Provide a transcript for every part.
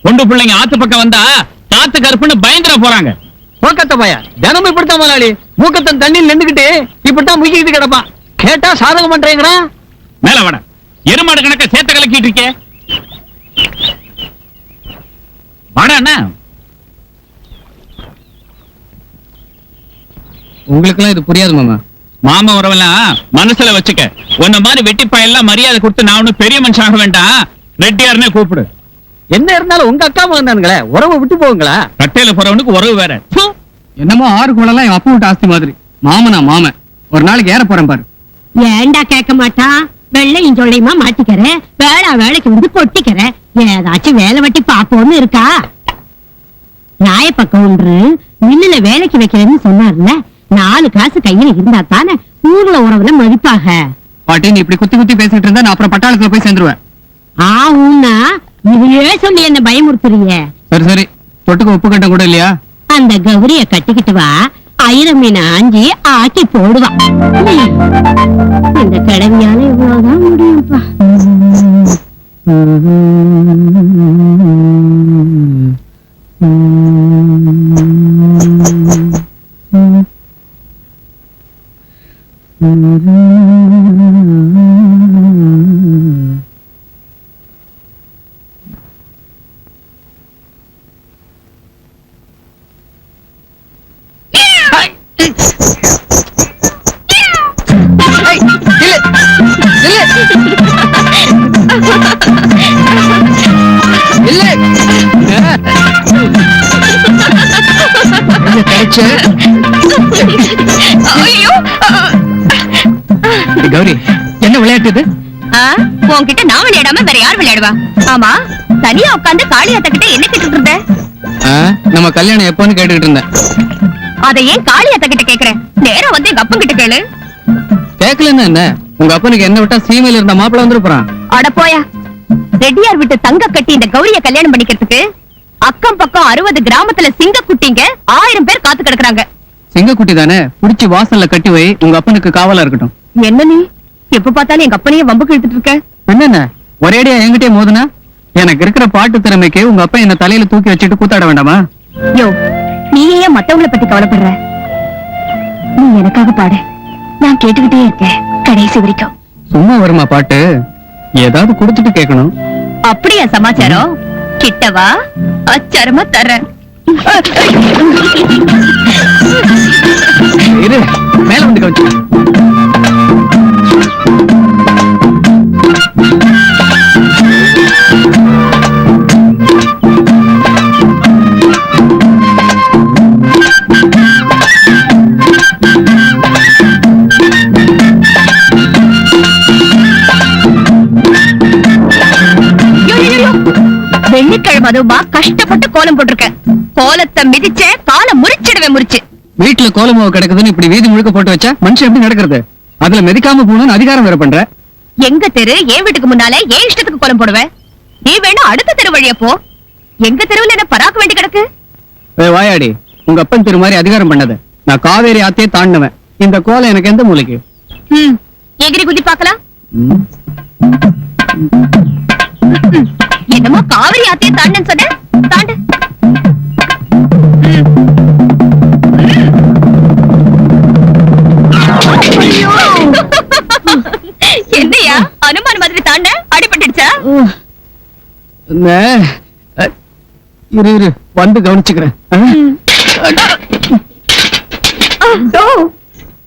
பொண்டு பிள்ளைங்க ஆத்து பக்கம் வந்தா காத்து கருப்புன்னு பயந்துட போறாங்க. மூக்கத்த பையா தினமும் இப்படித்தான் முதலாளி மூக்கத்தன் தண்ணியில் நின்றுகிட்டு இப்படித்தான் முக்கிட்டு கிடப்பான். கேட்டா சாதகம் பண்றேங்கிறான். மேல வட எருமாடு கணக்க சேத்த கலக்கிட்டு இருக்கே. வாடா அண்ணா. உங்களுக்கெல்லாம் இது புரியாது மாமா. மாமா உறவெல்லாம் மனசுல வச்சுக்க. உன்ன மாதிரி வெட்டிப்பாயெல்லாம் மரியாதை கொடுத்து நான் ஒன்னும் பெரிய மனுஷன் ஆக வேண்டாம். ரெட்டியாருன்னே கூப்பிடு. என்ன இருந்தாலும் உங்க அக்கா மகன்தானுங்களே, உறவு விட்டு போகுங்களா? கட்டையில போறவனுக்கு உறவு வேற. என்னமோ ஆறு குளம்லாம் என் அப்பா விட்டு ஆஸ்தி மாதிரி. மாமனா மாமன் ஒரு நாளைக்கு ஏற போறேன் பாரு. ஏண்டா கேட்க மாட்டான். வெள்ளையும் சொல்லியுமா மாட்டிக்கிறேன். வேலைக்கு வந்து கொட்டிக்கிறேன். ஏதாச்சும் வேலை வெட்டி பாப்போன்னு இருக்கா? நியாய பக்கம் ஒன்று மில்லுல வேலைக்கு வைக்கிறேன்னு சொன்னார்ல. 4 காசு கையில இருந்தா தானே ஊர்ல உறவுல மதிப்பாக. பாட்டி நீ இப்படி குத்தி குத்தி பேசிட்டு இருந்தா நான் அப்புறம் பட்டாளத்துல போய் சேர்ந்துருவேன். ஆவுன்னா இதையே சொல்லி என்ன பயமுறுத்துறீங்க? சரி சரி, தொட்டுக்கு உப்பு கட்டம் கூட இல்லையா? அந்த கௌரிய கட்டிக்கிட்டு வா, ஆயிரம் மீன் ஆஞ்சி ஆக்கி போடுவா. இந்த கிழவியால இவ்வளவுதான் முடியும்ப்பா. கௌரி என்ன விளையாட்டு இது? உன்கிட்ட நான் விளையாடாம வேற யார் விளையாடுவா? ஆமா, தனியா உட்கார்ந்து காளியாத்த கிட்ட என்ன கேட்டுட்டு இருந்த? நம்ம கல்யாணம் எப்போன்னு கேட்டுக்கிட்டு இருந்தேன். அதை ஏன் காளியாத்த கிட்ட கேக்குற? நேரா வந்து எங்க அப்பன் கிட்ட கேளு. கேக்கலன்னா என்ன? உங்க அப்பனுக்கு என்ன விட்டா சீமையில இருந்த மாப்பிள்ள வந்துருப்பான். அட போயா. ரெட்டியார் விட்டு தங்க கட்டி இந்த கௌரிய கல்யாணம் பண்ணிக்கிறதுக்கு அக்கம் பக்கம் 60 கிராமத்துல சிங்க குட்டிங்க 1000 பேர் காத்து கிடக்குறாங்க. சிங்கக்குட்டி தானே, புடிச்சு வாசல்ல கட்டி வை, உங்க அப்பனுக்கு காவலா இருக்கட்டும். என்ன நீ எப்ப பார்த்தாலும் எங்க அப்பனையே வம்புக்கு இழுத்துட்டு இருக்க? என்னென்ன ஒரேடியா என்கிட்டயே மோதுனா? எனக்கு இருக்கிற பாட்டு திறமைக்கு உங்க அப்பா என்ன தலையில தூக்கி வச்சுட்டு கூத்தாட வேண்டாமா? யோ, நீ ஏன் மத்தவங்களை பத்தி கவலைப்படுற? நீ எனக்காக பாடு, நான் கேட்டுக்கிட்டே இருக்கேன் கடைசி வரைக்கும். சும்மா வருமா பாட்டு? ஏதாவது குடுத்துட்டு கேட்கணும். அப்படியா சமாச்சாரம்? கிட்டவா, அச்சாரமா தர்றேன். இரு, மேல வந்து கவனிச்சு. வெள்ளிக்கிழமை அதுவா கஷ்டப்பட்டு கோலம் போட்டிருக்கேன். கோலத்தை மிதிச்ச காலை முறிச்சிடுவேன் முறிச்சு. வீட்டுல கோலமாவு கிடக்குதுன்னு இப்படி வீதி முழுக்க போட்டு வச்சா மனுஷன் எப்படி நடக்கிறது? அதுல மிதிக்காம போகணும்னு அதிகாரம் வேற பண்ற. எங்க தெரு என் வீட்டுக்கு முன்னாலே ஏன் இஷ்டத்துக்கு கோலம் போடுவேன்? நீ வேணா அடுத்த தெரு வழியா போ. எங்க தெருவில் என்ன பராக்க வேண்டி கிடக்கு? வாயாடி, உங்க அப்பன் தெரு மாதிரி அதிகாரம் பண்ணது. நான் காவேரி ஆத்தையே தாண்டினவன். இந்த கோலம் எனக்கு எந்த மூலைக்கு? எகிரி குதி பாக்கலாம். என்னமோ காவிரி ஆத்தையே தாண்டன்னு சொன்ன, தாண்டு. என்னையா அனுமான் மாதிரி தாண்ட? அடிபட்டுடுச்சா? இரு இரு, வந்து கவனிச்சுக்கிறேன்.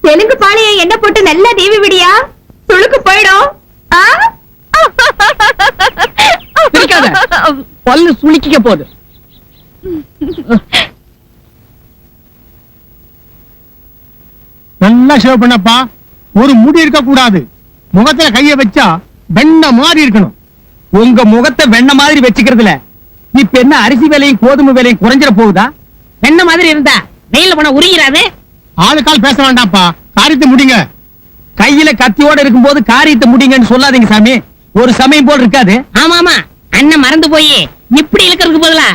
தெலுங்கு பாளைய என்ன போட்டு நல்லா தீவி விடியா, சுளுக்கு போயிடும். பல்லு சுளுக்கிக்க போகுது. நல்லா ஷேவ் பண்ணப்பா. ஒரு முடி இருக்க கூடாது. முகத்துல கைய வச்சா வெண்ண மாதிரி இருக்கணும். உங்க முகத்தை வெண்ண மாதிரி வச்சுக்கிறதுல இப்ப என்ன அரிசி விலையும் கோதுமை விலையும் குறைஞ்சிட போகுதா? வெண்ண மாதிரி இருந்தா வெயில போன உருகிறாது. ஆளுக்கால் பேச வேண்டாம்ப்பா, காரியத்தை முடிங்க. கையில கத்தியோட இருக்கும்போது காரியத்தை முடிங்கன்னு சொல்லாதீங்க சாமி. ஒரு சமயம் போல் இருக்காது. ஆமா ஆமா, அண்ணன் மறந்து போய் இப்படி இழுக்கிறதுக்கு பதிலா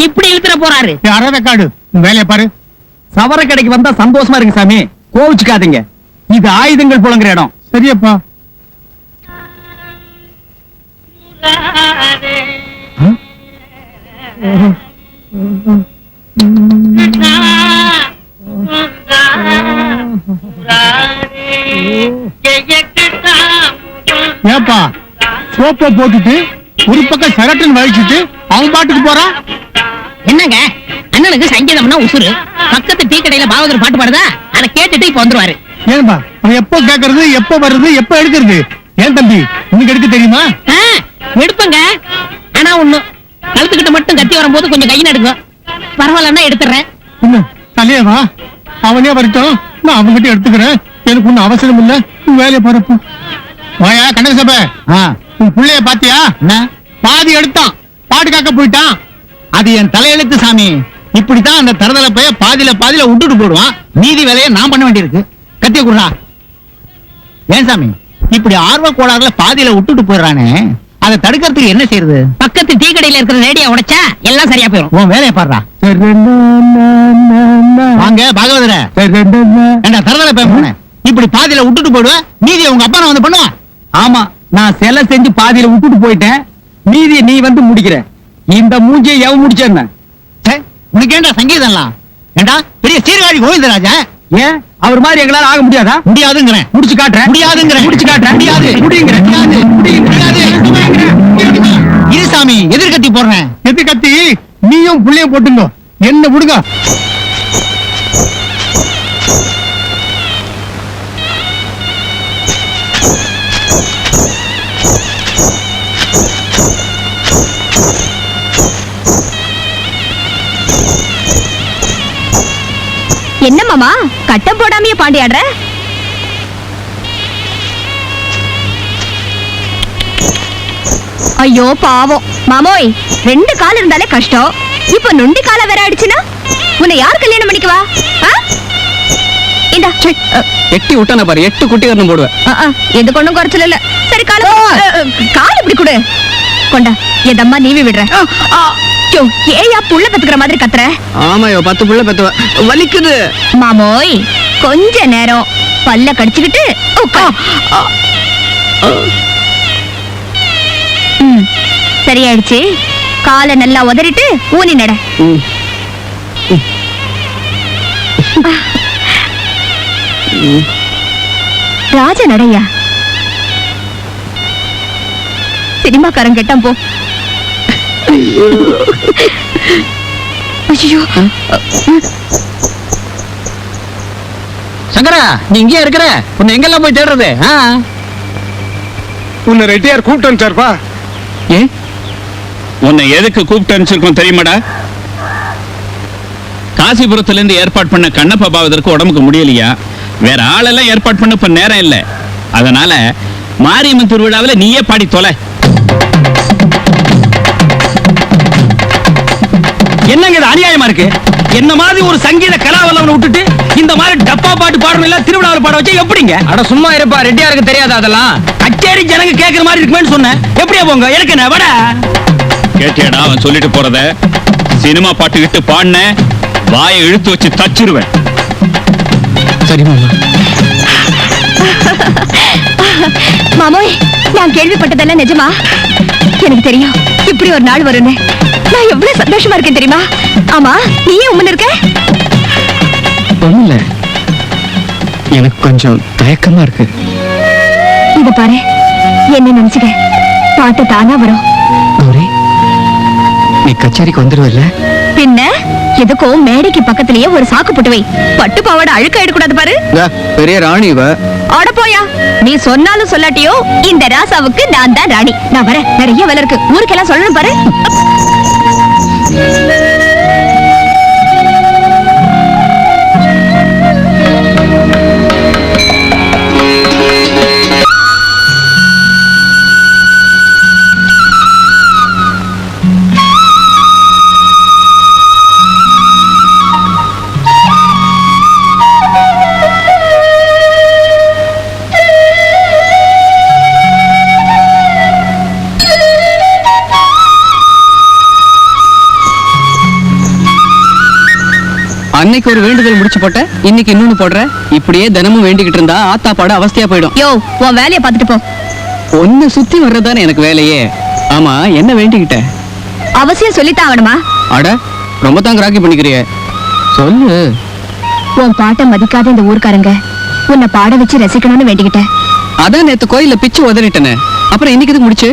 இப்படி இழுத்துற போறாரு. அறதக்காடு வேலையை பாரு. சவர கடைக்கு வந்தா சந்தோஷமா இருக்கு சாமி, கோவிச்சுக்காதீங்க. இது ஆயுதங்கள் புழங்குற இடம். சரியப்பா. ஏப்பா சோப்பை போட்டுட்டு ஒரு பக்கம் சரட்டுன்னு வலிச்சுட்டு அவன் பாட்டுக்கு போறான். என்னங்க அண்ணனுக்கு சங்கீதம்னா உசுரு. பக்கத்து டீ கடையில பாவதர் பாட்டு பாடுதா, அதை கேட்டுட்டு இப்ப வந்துருவாரு. ஏன்பா அவன் எப்போ கேக்குறது, எப்போ வர்றது, எப்போ எடுக்கிறது? ஏன் தம்பி உனக்கு எடுக்க தெரியுமா? எடுப்பங்க. ஆனா ஒண்ணு, கழுத்துக்கிட்ட மட்டும் கத்தி வரும்போது கொஞ்சம் கை நடுங்க. பரவாயில்லன்னா எடுத்துறேன். என்ன தலையவா? அவனே வரட்டும், நான் அவன்கிட்ட எடுத்துக்கிறேன். எனக்கு ஒன்னும் அவசரம் இல்ல, உன் வேலையை பரப்பு. வாயா கணேசப, உன் பிள்ளைய பாத்தியா? பாதி எடுத்தான், பாட்டு காக்க போயிட்டான். அது என் தலையெழுத்து சாமி. இப்படித்தான் அந்த தரதல பைய பாதியில விட்டுட்டு போடுவான். மீதி வேலையை நான் பண்ண வேண்டியிருக்கு. கத்திய குடுறா. ஏன் சாமி இப்படி ஆர்வ கோளாறுல பாதியில விட்டுட்டு போயிடுறானே, அதை தடுக்கிறதுக்கு என்ன செய்யறது? பக்கத்து டீ கடையில இருக்கிற ரேடியோ உடைச்சா எல்லாம் சரியா போயிடும். உன் வேலையை பாடுறா. வாங்க பாகவதர. என்ன தரதல பைய போனேன், இப்படி பாதியில விட்டுட்டு போயிடுவேன். மீதி உங்க அப்பா நான் வந்து பண்ணுவான். ஆமா, நான் செல செஞ்சு பாதியில விட்டுட்டு போயிட்டேன். மீதிய நீ வந்து முடிக்கிற. இந்த மூஞ்சியை எவ முடிச்சேன்ன? உனக்கு ஏண்டா சங்கீதம்லாம்? ஏண்டா பெரிய சீர்காழி கோவிந்தராஜா? ஏன் அவர் மாதிரி எங்களால ஆக முடியாதா? முடியாதுங்கிறேன். முடிச்சு காட்டுறேன். முடியாதுங்கிறேன். முடிச்சு காட்டுறேன். முடியாது. முடியுங்கிறேன். முடியாது. இரு சாமி, எதிர்கத்தி போடுறேன். எது கத்தி? நீயும் புள்ளையும் போட்டுங்க, என்ன விடுங்க. என்ன மாமா கட்டம் போடாமையே பாண்டியாடுற? ஐயோ பாவம் மாமோய், 2 கால் இருந்தாலே கஷ்டம். இப்ப நொண்டி கால வேற ஆயிடுச்சுன்னா உன்னை யார் கல்யாணம் பண்ணிக்குவா? இந்தா எட்டி விட்டான பாரு, 8 குட்டிகரணம் போடுவேன். எது கொண்டும் குறைச்சல இல்ல. சரி கால கால் இப்படி கொடு. கொண்டா எதம்மா நீவி விடுற. ஏயா புள்ள பெத்துக்கிற மாதிரி கத்துற? ஆமா, 10 புள்ள பெத்துவ. வலிக்குது மாமோய், கொஞ்ச நேரம் பல்ல கடிச்சுக்கிட்டு சரியாயிடுச்சு. காலை நல்லா உதறிட்டு ஊனி நட. ராஜ நடையா? சினிமாக்காரன் கேட்டான் போ. ஐயோ சங்கரா, நீ இங்கே இருக்கிற? உன்னை எங்கெல்லாம் போய் தேடுறது? உன்னை ரெட்டியார் கூப்பிட்டு வந்துட்டாருப்பா. ஏன் உன்னை எதுக்கு கூப்பிட்டு அனுப்பிச்சிருக்கோம் தெரியுமாடா? காசிபுரத்துல இருந்து ஏற்பாடு பண்ண கண்ணப்ப பாவதற்கு உடம்புக்கு முடியலையா, வேற ஆளெல்லாம் ஏற்பாடு பண்ண இப்ப நேரம் இல்ல. அதனால மாரியம்மன் திருவிழாவில் நீயே பாடி தொலை. என்னங்க இது அநியாயமா இருக்கு? என்ன மாதிரி ஒரு சங்கீத கலாவல்லவனை விட்டுட்டு இந்த மாதிரி டப்பா பாட்டு பாடணும் இல்ல திருவிழாவில் பாட வச்சா எப்படிங்க? அட சும்மா இருப்பா, ரெட்டியாருக்கு தெரியாதா அதெல்லாம்? கச்சேரி ஜனங்க கேட்கிற மாதிரி இருக்குமேன்னு சொன்னேன். எப்படியா போங்க? எனக்கு என்ன வட கேட்டியாடா அவன் சொல்லிட்டு போறத? சினிமா பாட்டு விட்டு பாடின வாயை இழுத்து வச்சு தச்சிருவேன். சரி மாமா. மாமோய், நான் கேள்விப்பட்டதெல்லாம் நிஜமா? எனக்கு தெரியும் இப்படி ஒரு நாள் வரும்னு. நான் எவ்வளவு சந்தோஷமா இருக்கேன் தெரியுமா? ஆமா, நீயே உம்மன் இருக்க? ஒண்ணுல, எனக்கு கொஞ்சம் தயக்கமா இருக்கு. இத பாரு, என்ன நினைச்சுக்க, பாட்டு தானா வரும். கௌரி, நீ கச்சேரிக்கு வந்துடுவல்ல? பின்ன எதுக்கும் மேடைக்கு பக்கத்திலேயே ஒரு சாக்கு போட்டு வை. பட்டு பாவாடை அழுக்காயிட கூடாது பாரு. பெரிய ராணி இவ. ஆட போயா, நீ சொன்னாலும் சொல்லாட்டியோ இந்த ராசாவுக்கு நான் தான் ராணி. நான் வரேன், நிறைய வேலை இருக்கு, ஊருக்கெல்லாம் சொல்லணும் பாரு. அன்னைக்கு ஒரு வேண்டுதல் முடிச்சு போட்ட, இன்னைக்கு இன்னொன்னு போடுற. இப்படியே தினமும் வேண்டிக்கிட்டு இருந்தா ஆத்தா பாட அவஸ்தையா போயிடும். யோ, உன் வேலையை பார்த்துட்டு போ. ஒன்னு சுத்தி வர்றதுதானே எனக்கு வேலையே. ஆமா, என்ன வேண்டிக்கிட்ட? அவசியம் சொல்லித்தான் ஆகணுமா? அட ரொம்ப தான் கிராக்கி பண்ணிக்கிறிய சொல்லு. உன் பாட்டை மதிக்காத இந்த ஊர்க்காரங்க உன்னை பாட வச்சு ரசிக்கணும்னு வேண்டிக்கிட்டேன். அதான் நேத்து கோயில்ல பிச்சு உதறிட்டேனே, அப்புறம் இன்னைக்கு இது முடிச்சு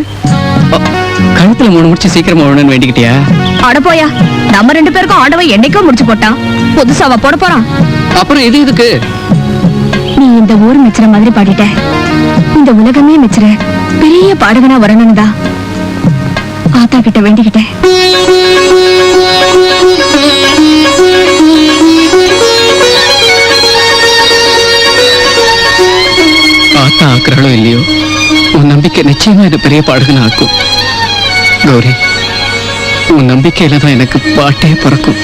கழுத்துல 3 முடிச்சு சீக்கிரமா விடணும்னு வேண்டிக்கிட்டியா? அட போயா, நம்ம 2 பேருக்கும் ஆண்டவன் என்னைக்கோ முடிச்சு போட்டான், புதுசாவா போட போறான்? அப்புறம் இது இதுக்கு நீ இந்த ஊர் மெச்சுற மாதிரி பாடிட்ட, இந்த உலகமே மெச்சுற பெரிய பாடகனா வரணும்னு தான் ஆத்தா கிட்ட வேண்டிக்கிட்டேன். ஆத்தா ஆக்குறாளோ இல்லையோ, உன் நம்பிக்கை நிச்சயமா என்ன பெரிய பாடகனா ஆக்கும். கௌரி, உன் நம்பிக்கையில தான் எனக்கு பாட்டே பிறக்கும்.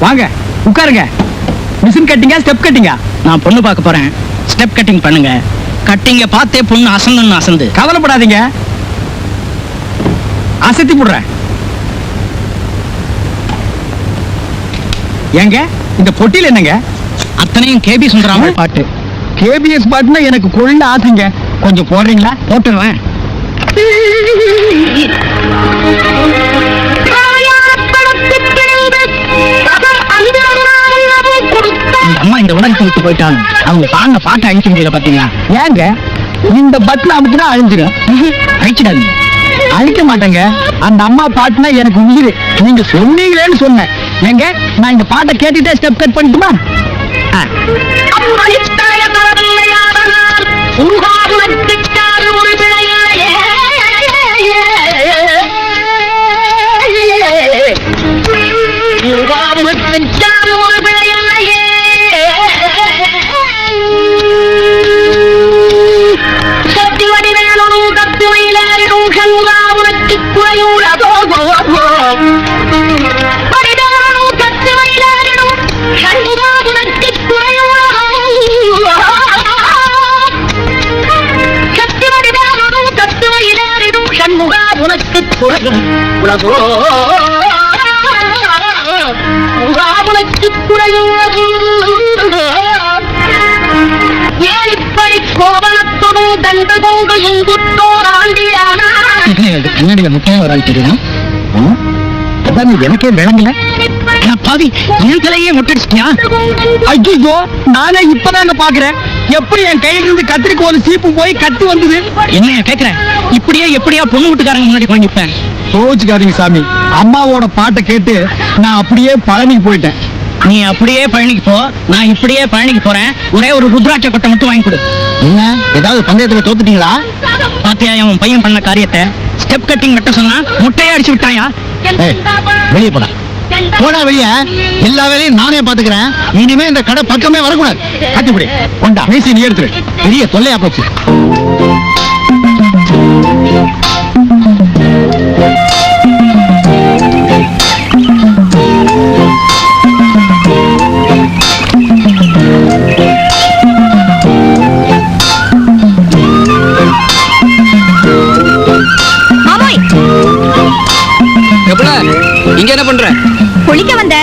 வாங்க உட்காருங்க. மிஷின் கட்டிங்கா ஸ்டெப் கட்டிங்கா? நான் பொண்ணு பார்க்க போறேன். ஸ்டெப் கட்டிங் பண்ணுங்க. கட்டிங்க பார்த்தே பொண்ணு அசந்துன்னு அசந்து. கவலைப்படாதீங்க, அசத்தி போடுறேன். ஏங்க இந்த பொட்டியில் என்னங்க? அத்தனையும் கேபி சுந்தராமல் பாட்டு. கேபிஎஸ் பாட்டுனா எனக்கு கொள்ள ஆசைங்க. கொஞ்சம் போடுறீங்களா? போட்டுறேன். அம்மா இந்த உலகத்தை விட்டு போயிட்டாங்க. அவங்க பாங்க பாட்டை அழிக்க முடியல பாத்தீங்களா? ஏங்க இந்த பட்டன் அமுக்குனா அழிஞ்சிடும். அழிச்சிடாதீங்க. அழிக்க மாட்டேங்க. அந்த அம்மா பாட்டுனா எனக்கு உயிர். நீங்க சொன்னீங்களேன்னு சொன்னேன். ஏங்க நான் இந்த பாட்டை கேட்டுட்டே ஸ்டெப் கட் பண்ணிட்டுமா? கண்ணாடியில முக்கியம் ஒரு ஆள் தெரியும். எனக்கே விளங்கல. பாவி என் தலையே முட்டடிச்சிட்டியா? ஐயோ, நானே இப்பதாங்க பாக்குறேன். எப்படி என் கையில இருந்து கத்திரிக்கோல் சீப்பு போய் கத்து வந்தது? என்ன கேக்குறேன்? இப்படியே எப்படியா பொண்ணு வீட்டுக்காரங்க முன்னாடி வாங்கிப்பேன். கோச்சுக்காதீங்க சாமி. அம்மாவோட பாட்டை கேட்டு நான் அப்படியே பழனிக்கு போயிட்டேன். நீ அப்படியே பழனிக்கு போ, நான் இப்படியே பழனிக்கு போறேன். ஒரே ஒரு ருத்ராட்ச கொட்டை மட்டும் வாங்கி கொடு. என்ன ஏதாவது பந்தயத்துல தோத்துட்டீங்களா? பாத்தியா உன் பையன் பண்ண காரியத்தை? ஸ்டெப் கட்டிங் மட்டும் சொன்னா முட்டையே அடிச்சு விட்டாயா? வெளியே போடா. போடா வெளிய. எல்லா வேலையும் நானே பாத்துக்கிறேன். இனிமே இந்த கடை பக்கமே வரக்கூடாது. கட்டிப்பிடி கொண்டா. பேசி நீ எடுத்துரு. பெரிய தொல்லையா போச்சு. இங்க என்ன பண்ற? குளிக்க வந்த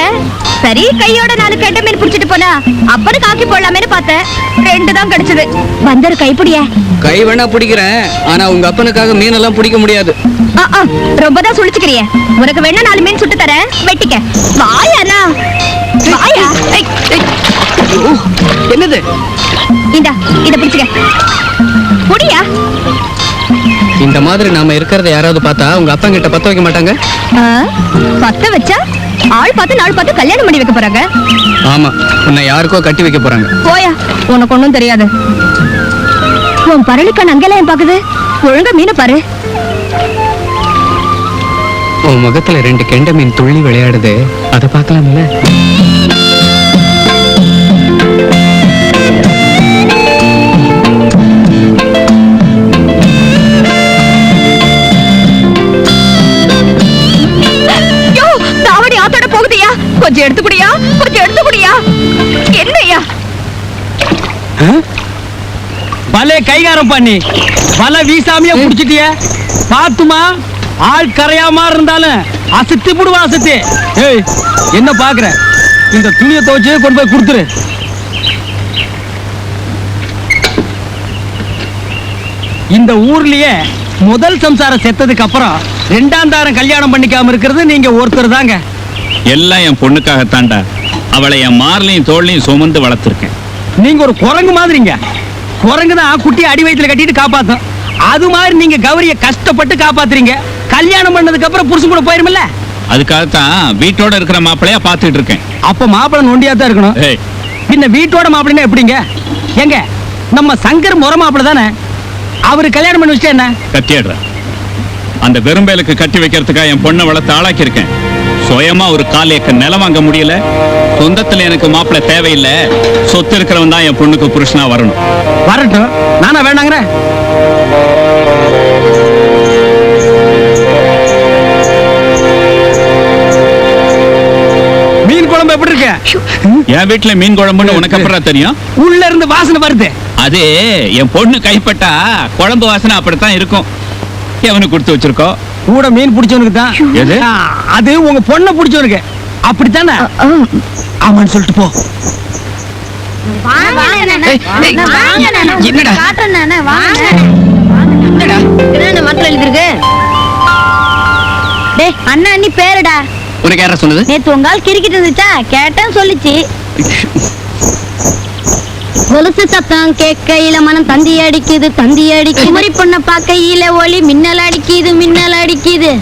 சரி, கையோட 4 கெண்ட மீன் புடிச்சிட்டு போனா அப்புறம் காக்கி போடலாமேன்னு பார்த்தேன். 2 தான் கிடைச்சது. வந்தரு கைப்பிடிய. கை வேணா பிடிக்கிறேன், ஆனா உங்க அப்பனுக்காக மீன் எல்லாம் பிடிக்க முடியாது. ரொம்ப தான் சுழிச்சுக்கிறிய. உனக்கு வேணா 4 மீன் சுட்டு தரேன், வெட்டிக்க. வாயாண்ணா வாயா. என்னது? இந்தா இத பிடிச்சுக்க. புடியா. இந்த மாதிரி நாம இருக்கிறத யாராவது பார்த்தா உங்க அப்பா கிட்ட பத்த வைக்க மாட்டாங்க? பத்த வச்சா ஆள் பார்த்து நாள் பார்த்து கல்யாணம் பண்ணி வைக்க போறாங்க. ஆமா, உன்னை யாருக்கோ கட்டி வைக்க போறாங்க. போயா, உனக்கு ஒண்ணும் தெரியாது. உன் பரளிக்கான அங்கெல்லாம் பாக்குது. ஒழுங்கா மீனை பாரு. உன் முகத்துல 2 கெண்ட மீன் துள்ளி விளையாடுது, அதை பார்க்கலாம்ல? கொஞ்சம் எடுத்துக்குடியா, கொஞ்சம் எடுத்துக்குடியா. என்னையா பலே கைகாரம் பண்ணி பல வீசாமையா புடிச்சிட்டிய. பாத்துமா ஆள் கரையாம இருந்தாலும் அசத்தி புடுவா அசத்தி. ஏய் என்ன பாக்குற? இந்த துணியை துவைச்சு கொண்டு போய் கொடுத்துரு. இந்த ஊர்லயே முதல் சம்சாரம் செத்ததுக்கு அப்புறம் ரெண்டாம் தாரம் கல்யாணம் பண்ணிக்காம இருக்கிறது நீங்க ஒருத்தர் தாங்க. எல்லாம் என் பொண்ணுக்காகத்தாண்டா. அவளை என் மார்லையும் தோல்லையும் சுமந்து வளர்த்துருக்கேன். நீங்க ஒரு குரங்கு மாதிரிங்க. குரங்கு தான் குட்டி அடி வயித்துல கட்டிட்டு காப்பாத்தும். அது மாதிரி நீங்க கௌரிய கஷ்டப்பட்டு காப்பாத்துறீங்க. கல்யாணம் பண்ணதுக்கு அப்புறம் புருஷன் கூட போயிருமில்ல. அதுக்காகத்தான் வீட்டோட இருக்கிற மாப்பிள்ளையா பார்த்துட்டு இருக்கேன். அப்ப மாப்பிள்ளை நொண்டியா தான் இருக்கணும். ஏய், பின்ன வீட்டோட மாப்பிள்ளைன்னா எப்படிங்க? எங்க நம்ம சங்கர் முறை மாப்பிள்ளை தானே. அவரு கல்யாணம் பண்ணி வச்சா என்ன? கத்தியாடுற அந்த வெறும்பேலுக்கு கட்டி வைக்கிறதுக்காக என் பொண்ணை வளர்த்து ஆளாக்கி இருக்கேன். சுயமா ஒரு கால் ஏக்கர் நிலம் வாங்க முடியல. சொந்தத்துல எனக்கு மாப்பிள்ளை தேவையில்லை. சொத்து இருக்கிறவன் தான் என் பொண்ணுக்கு புருஷனா வரணும். வரட்டும், நானா வேண்டாங்கிறேன். மீன் குழம்பு எப்படி இருக்கு? என் வீட்டுல மீன் குழம்புன்னு உனக்கு அப்புறம் தெரியும். உள்ள இருந்து வாசனை வருது. அது என் பொண்ணு கைப்பட்டா குழம்பு வாசனை அப்படித்தான் இருக்கும். எவனுக்கு கொடுத்து வச்சிருக்கோம்? கூட மீன் பிடிச்சவனுக்கு தான். எது? அது உங்க பொண்ணை பிடிச்சவனுக்கு. அப்படித்தானே? ஆமான்னு சொல்லிட்டு போ. அண்ணா நீ பேருடா. உனக்கு யாரா சொன்னது? நேத்து உங்கால் கிரிக்கிட்டு இருந்துச்சா கேட்டேன்னு சொல்லிச்சு. கொலுசு சத்தம் கேட்கையில மனம் தந்தி அடிக்குது தந்தி அடிக்குது. குமரி பொண்ண பார்க்கையில ஒளி மின்னல் அடிக்குது மின்னல் அடிக்குது.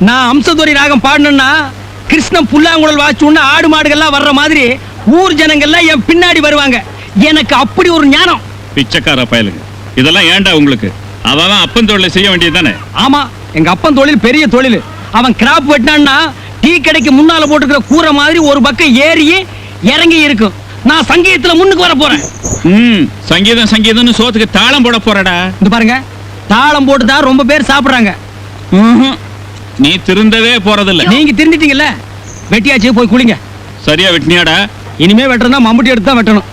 நான் அம்சதுரை ராகம் பாடணும்னா கிருஷ்ணன் புல்லாங்குழல் வாச்சுன்னு ஆடு மாடுகள்லாம் வர்ற மாதிரி ஊர் ஜனங்கள்லாம் என் பின்னாடி வருவாங்க. எனக்கு அப்படி ஒரு ஞானம். பிச்சைக்கார பயலுங்க, இதெல்லாம் ஏன்டா உங்களுக்கு? அவன் அப்பன் தொழிலை செய்ய வேண்டியது தானே? ஆமா, எங்க அப்பன் தொழில் பெரிய தொழில். அவன் கிராப் வெட்டினான்னா டீ கடைக்கு முன்னால போட்டுக்கிற கூரை மாதிரி ஒரு பக்கம் ஏறி இறங்கி இருக்கும். நான் சங்கீதத்துல முன்னுக்கு வர போறேன். சங்கீதம் சங்கீதம்னு சோத்துக்கு தாளம் போட போறடா. இந்த பாருங்க, தாளம் போட்டு தான் ரொம்ப பேர் சாப்பிடுறாங்க. நீ திருந்தவே போறதில்ல. நீங்க திருந்திட்டீங்கல்ல, வெட்டியாச்சு, போய் குளிங்க. சரியா வெட்டினியாடா? இனிமே வெட்டணும்னா மம்புட்டி எடுத்து தான் வெட்டணும்.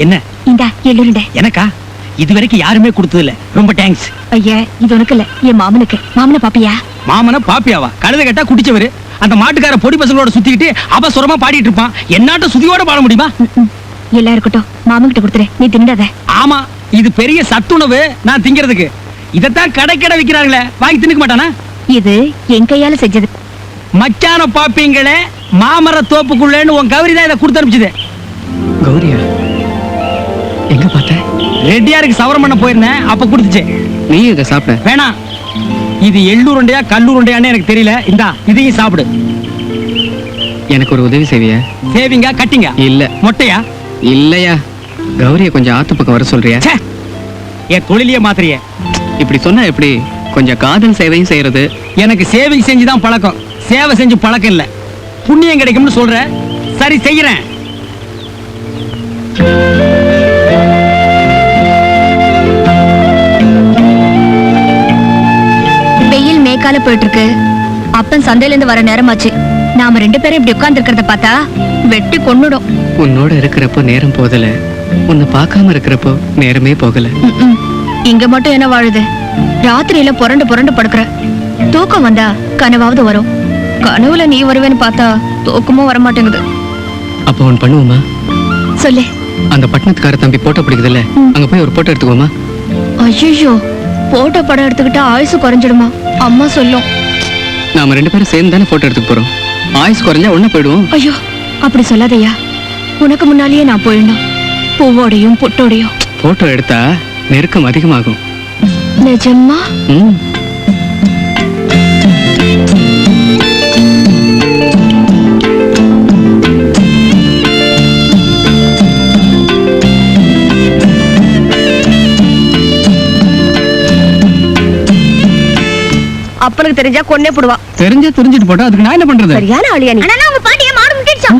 என்ன இந்த எள்ளுருண்டை எனக்கா? இது வரைக்கும் யாருமே கொடுத்தது இல்ல. ரொம்ப தேங்க்ஸ். ஐயா, இது உனக்கு இல்ல, என் மாமனுக்கு. மாமனை பாப்பியா? மாமன பாப்பியாவா? கழுத கேட்டா குடிச்சவரு. அந்த மாட்டுக்கார பொடி பசங்களோட சுத்திக்கிட்டு அபசுரமா பாடிட்டு இருப்பான். என்னாட்ட சுதியோட பாட முடியுமா? எல்லாம் இருக்கட்டும், மாமன்கிட்ட கொடுத்துரு, நீ திண்டாத. ஆமா, இது பெரிய சத்துணவு. நான் திங்கிறதுக்கு இதத்தான் கடை கடை விக்கிறாங்களே, வாங்கி தின்னுக்க மாட்டானா? இது என் கையால செஞ்சது. மச்சான பாப்பீங்களே மாமர தோப்புக்குள்ளேன்னு உன் கௌரி தான் இதை கொடுத்து அனுப்பிச்சது. கௌரியா எங்க பார்த்த? ரெட்டியாருக்கு சவரம் பண்ண போயிருந்தேன், அப்ப கொடுத்துச்சு. நீ இதை சாப்பிட வேணாம், இது எள்ளூருண்டையா கல்லூருண்டையான்னு எனக்கு தெரியல. இந்தா இதையும் சாப்பிடு. எனக்கு ஒரு உதவி செய்வியா? சேவிங்கா கட்டிங்க? இல்ல. மொட்டையா? இல்லையா. கௌரிய கொஞ்சம் ஆத்து பக்கம் வர சொல்றியா? என் தொழிலையே மாத்திரியே. இப்படி சொன்னா எப்படி? கொஞ்சம் காதல் சேவையும் செய்யறது. எனக்கு சேவிங் செஞ்சுதான் பழக்கம், சேவை செஞ்சு பழக்கம் இல்ல. புண்ணியம் கிடைக்கும்னு சொல்ற. சரி, செய்யறேன். வெயில் மேக்கால போயிட்டு இருக்கு. அப்பன் சந்தையில இருந்து வர நேரமாச்சு. நாம ரெண்டு பேரும் இப்படி உட்கார்ந்து இருக்கிறத பார்த்தா வெட்டி கொன்னுடும். உன்னோட இருக்கிறப்போ நேரம் போகல, உன்னை பார்க்காம இருக்கிறப்போ நேரமே போகல. இங்க மட்டும் என்ன வாழுது? ராத்திரியில புரண்டு புரண்டு படுக்கிற. தூக்கம் வந்தா கனவாவது வரும். கனவுல நீ வருவேன்னு பார்த்தா தூக்கமும் வரமாட்டேங்குது. அப்போ ஒன்று பண்ணுவோமா? சொல்லு. அந்த பட்டணத்துக்கார தம்பி போட்டோ பிடிக்குதுல்ல, அங்க போய் ஒரு போட்டோ எடுத்துக்கோமா? ஐயோ, போட்டோ படம் எடுத்துக்கிட்டா ஆயுசு குறைஞ்சிடுமா? அம்மா சொல்லும். நாம ரெண்டு பேரும் சேர்ந்து தானே போட்டோ எடுத்துக்க போறோம். ஆயுசு குறைஞ்சா ஒண்ணு போயிடுவோம். ஐயோ, அப்படி சொல்லாதையா. உனக்கு முன்னாலேயே நான் போயிடணும், பூவோடையும் புட்டோடையும். போட்டோ எடுத்தா நெருக்கம் அதிகமாகும். நிஜமா? ம். அப்பனுக்கு தெரிஞ்சா கொன்னே போடுவா. தெரிஞ்சுட்டு போட்டா அதுக்கு நான் என்ன பண்றது? சரியான ஆளியா நீ. அண்ணா உங்க பாட்டிய மாடு முட்டிடுச்சா.